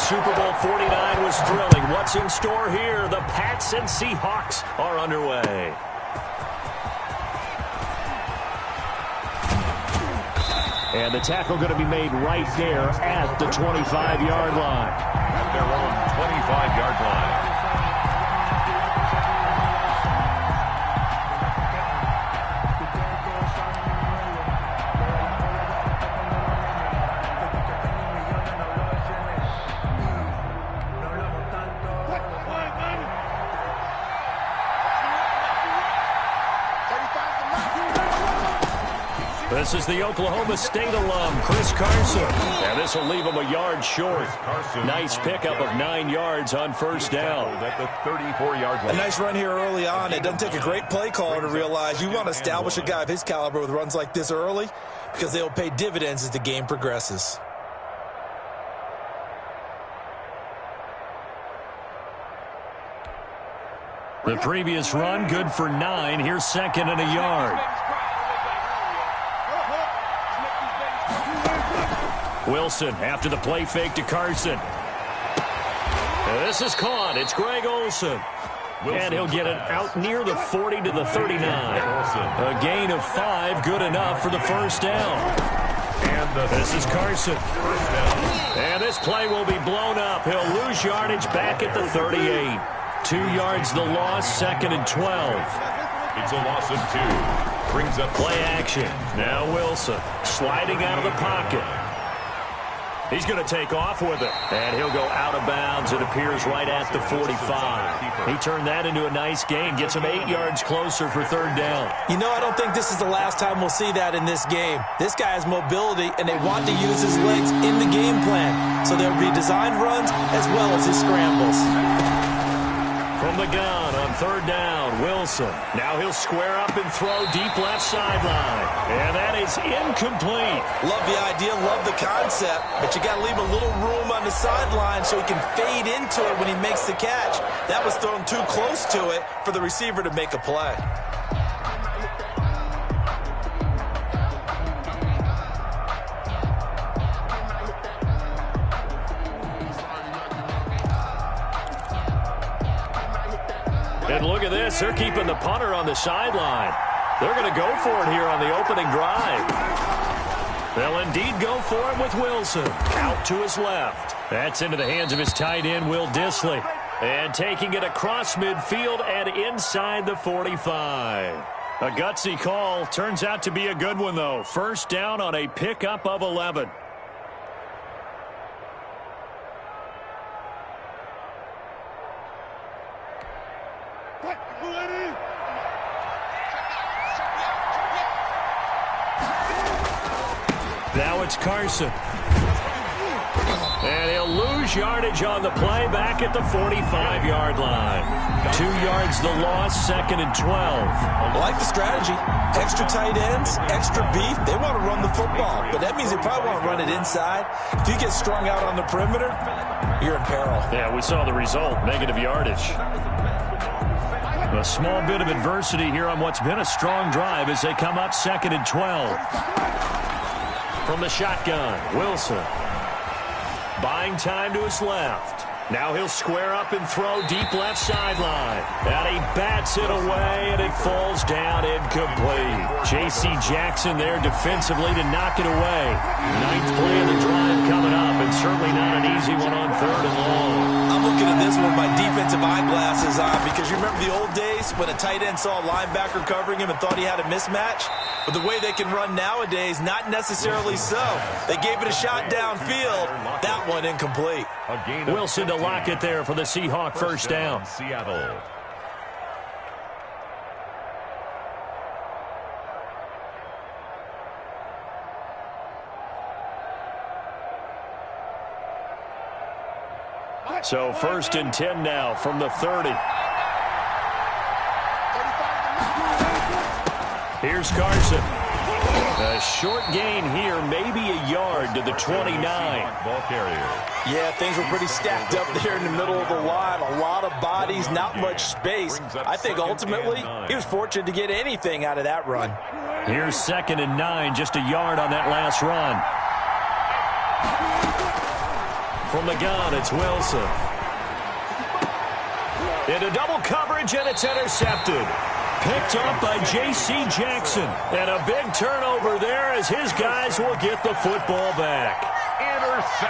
Super Bowl 49 was thrilling. What's in store here? The Pats and Seahawks are underway. And the tackle going to be made right there at the 25-yard line. At their own 25-yard line. This is the Oklahoma State alum, Chris Carson. And this will leave him a yard short. Nice pickup of 9 yards on first down. At the 34-yard line. A nice run here early on. It doesn't take a great play caller to realize you want to establish a guy of his caliber with runs like this early because they'll pay dividends as the game progresses. The previous run, good for 9. Here's second and a yard. Wilson after the play fake to Carson. This is caught. It's Greg Olsen. And he'll get it out near the 40 to the 39. A gain of 5, good enough for the first down. And this is Carson. And this play will be blown up. He'll lose yardage back at the 38. 2 yards the loss, second and 12. It's a loss of 2. Brings up play action. Now Wilson sliding out of the pocket. He's going to take off with it. And he'll go out of bounds. It appears right at the 45. He turned that into a nice gain. Gets him 8 yards closer for third down. You know, I don't think this is the last time we'll see that in this game. This guy has mobility, and they want to use his legs in the game plan. So there'll be designed runs as well as his scrambles. From the gun on third down, Wilson. Now he'll square up and throw deep left sideline. And that is incomplete. Love the idea, love the concept, but you got to leave a little room on the sideline so he can fade into it when he makes the catch. That was thrown too close to it for the receiver to make a play. And look at this. They're keeping the punter on the sideline. They're going to go for it here on the opening drive. They'll indeed go for it with Wilson. Out to his left. That's into the hands of his tight end, Will Dissly. And taking it across midfield and inside the 45. A gutsy call. Turns out to be a good one, though. First down on a pickup of 11. Now it's Carson. And he'll lose yardage on the play back at the 45-yard line. 2 yards the loss, second and 12. I like the strategy. Extra tight ends, extra beef. They want to run the football, but that means they probably want to run it inside. If you get strung out on the perimeter, you're in peril. Yeah, we saw the result, negative yardage. A small bit of adversity here on what's been a strong drive as they come up second and 12. From the shotgun, Wilson. Buying time to his left. Now he'll square up and throw deep left sideline. And he bats it away, and it falls down incomplete. J.C. Jackson there defensively to knock it away. Ninth play of the drive coming up, and certainly not an easy one on third and long. I'm looking at this one with my defensive eyeglasses on because you remember the old days when a tight end saw a linebacker covering him and thought he had a mismatch? But the way they can run nowadays, not necessarily so. They gave it a shot downfield. That one incomplete. Wilson to lock it there for the Seahawk first down. Seattle. So first and 10 now from the 30. Here's Carson. A short gain here, maybe a yard to the 29. Ball carrier. Yeah, things were pretty stacked up there in the middle of the line. A lot of bodies, not much space. I think ultimately he was fortunate to get anything out of that run. Here's second and 9, just a yard on that last run. From the gun, it's Wilson. Into double coverage, and it's intercepted. Picked up by J.C. Jackson. And a big turnover there as his guys will get the football back.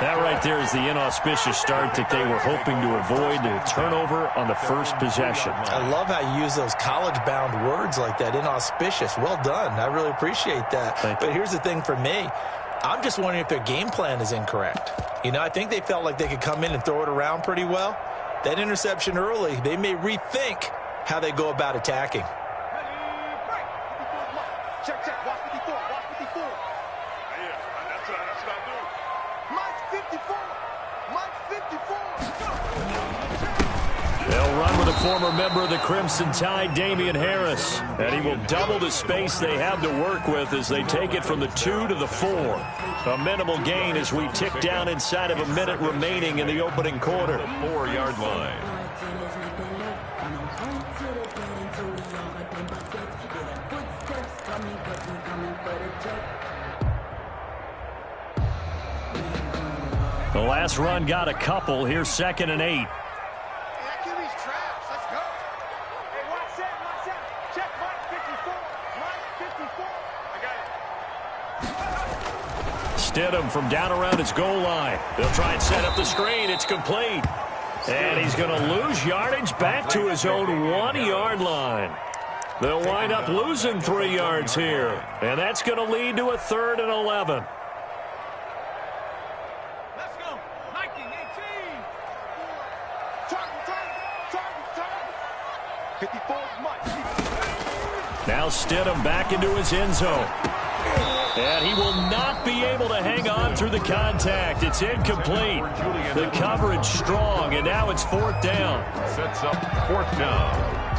That right there is the inauspicious start that they were hoping to avoid, a turnover on the first possession. I love how you use those college-bound words like that, inauspicious. Well done. I really appreciate that. But here's the thing for me. I'm just wondering if their game plan is incorrect. You know, I think they felt like they could come in and throw it around pretty well. That interception early, they may rethink how they go about attacking. Check, watch 54, watch 54. Yeah, that's what I do. Mike's 54, Mike's 54. They'll run with a former member of the Crimson Tide, Damian Harris. And he will double the space they have to work with as they take it from the 2 to the 4. A minimal gain as we tick down inside of a minute remaining in the opening quarter. 4-yard line. The last run got a couple. Here's 2nd and 8. Stidham from down around his goal line. They'll try and set up the screen. It's complete. And he's going to lose yardage back to his own 1-yard line. They'll wind up losing 3 yards here. And that's going to lead to a 3rd and 11. Let's go. 19, 18. Target. 54 is Mike. Now Stidham back into his end zone. And he will not be able to hang on through the contact. It's incomplete. The coverage strong, and now it's 4th down. Sets up 4th down.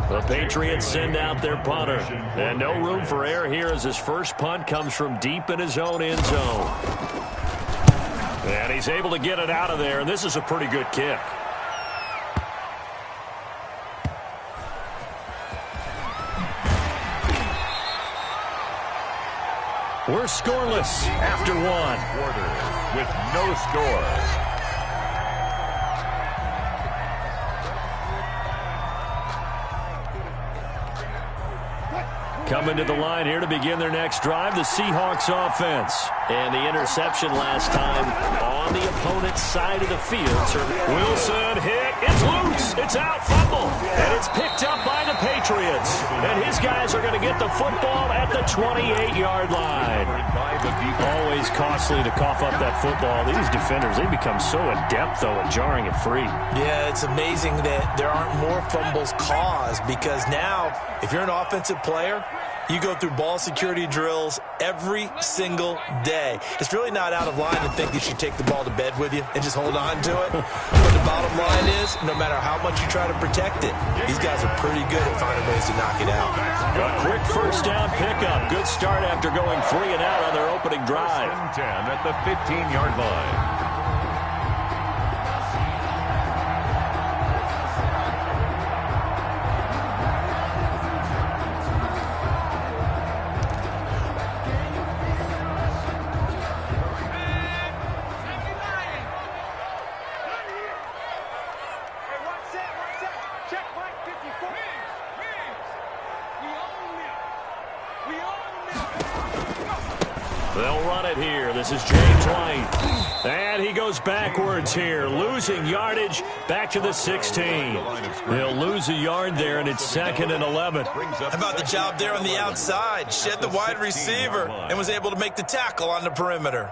The Patriots send out their punter. And no room for error here as his first punt comes from deep in his own end zone. And he's able to get it out of there, and this is a pretty good kick. We're scoreless after 1. Quarter with no score. Coming to the line here to begin their next drive, the Seahawks offense. And the interception last time on the opponent's side of the field. Wilson hit. It's loose. It's out. Fumble. And it's picked up by the Patriots. And his guys are going to get the football at the 28-yard line. Always costly to cough up that football. These defenders, they become so adept, though, at jarring it free. Yeah, it's amazing that there aren't more fumbles caused because now, if you're an offensive player, you go through ball security drills every single day. It's really not out of line to think you should take the ball to bed with you and just hold on to it. But the bottom line is, no matter how much you try to protect it, these guys are pretty good at finding ways to knock it out. A quick first down pickup. Good start after going 3 and out on their opening drive. 10 at the 15-yard line. They'll run it here. This is James White. And he goes backwards here, losing yardage back to the 16. They'll lose a yard there, and it's 2nd and 11. How about the job there on the outside? Shed the wide receiver and was able to make the tackle on the perimeter.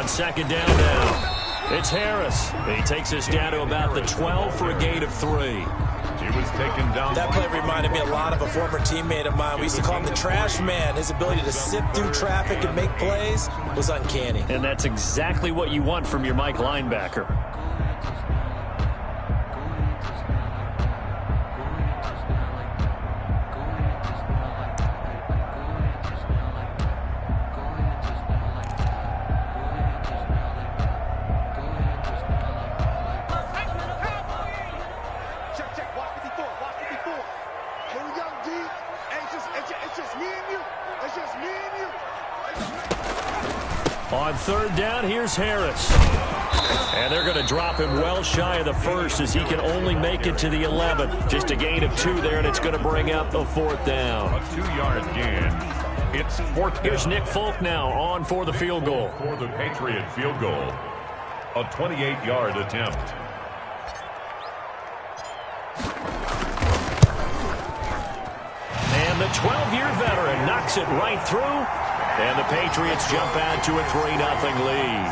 on second down now. It's Harris. He takes us down to about the 12 for a gain of 3. He was taken down. That play reminded me a lot of a former teammate of mine. We used to call him the trash man. His ability to sift through traffic and make plays was uncanny. And that's exactly what you want from your Mike linebacker. On third down, here's Harris. And they're going to drop him well shy of the first as he can only make it to the 11. Just a gain of 2 there, and it's going to bring up a 4th down. A 2-yard gain. It's 4th down. Here's Nick Folk now on for the field goal. For the Patriot field goal. A 28-yard attempt. And the 12-year veteran knocks it right through. And the Patriots jump out to a 3-0 lead.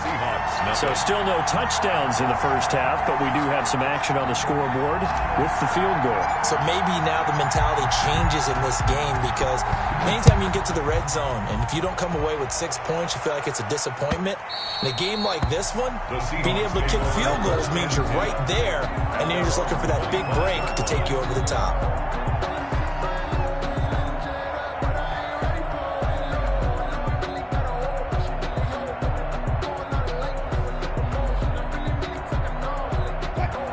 So still no touchdowns in the first half, but we do have some action on the scoreboard with the field goal. So maybe now the mentality changes in this game because anytime you get to the red zone, and if you don't come away with 6 points, you feel like it's a disappointment. In a game like this one, being able to kick field goals means you're right there, and then you're just looking for that big break to take you over the top.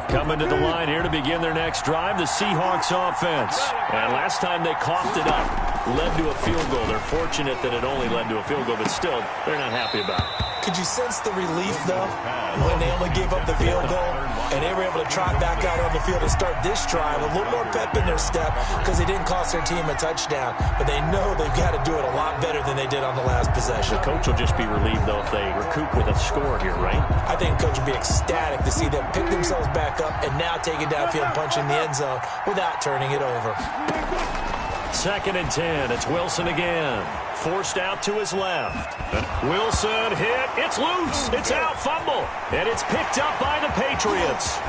Coming to the line here to begin their next drive, the Seahawks offense. And last time they coughed it up, led to a field goal. They're fortunate that it only led to a field goal, but still, they're not happy about it. Could you sense the relief, though, when they only gave up the field goal and they were able to trot back out on the field and start this drive? A little more pep in their step because they didn't cost their team a touchdown, but they know they've got to do it a lot better than they did on the last possession. The coach will just be relieved, though, if they recoup with a score here, right? I think the coach will be ecstatic to see them pick themselves back up and now take it downfield and punch in the end zone without turning it over. 2nd and 10. It's Wilson again. Forced out to his left. Wilson hit. It's loose. It's out. Fumble. And it's picked up by the Patriots.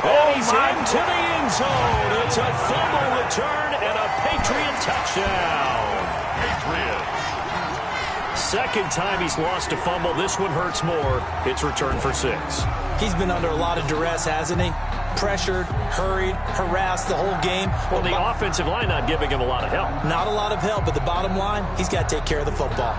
And he's into the end zone. It's a fumble return and a Patriot touchdown. Patriots. Second time he's lost a fumble. This one hurts more. It's returned for 6. He's been under a lot of duress, hasn't he? Pressured, hurried, harassed the whole game. Well, the offensive line not giving him a lot of help. Not a lot of help, but the bottom line, he's got to take care of the football.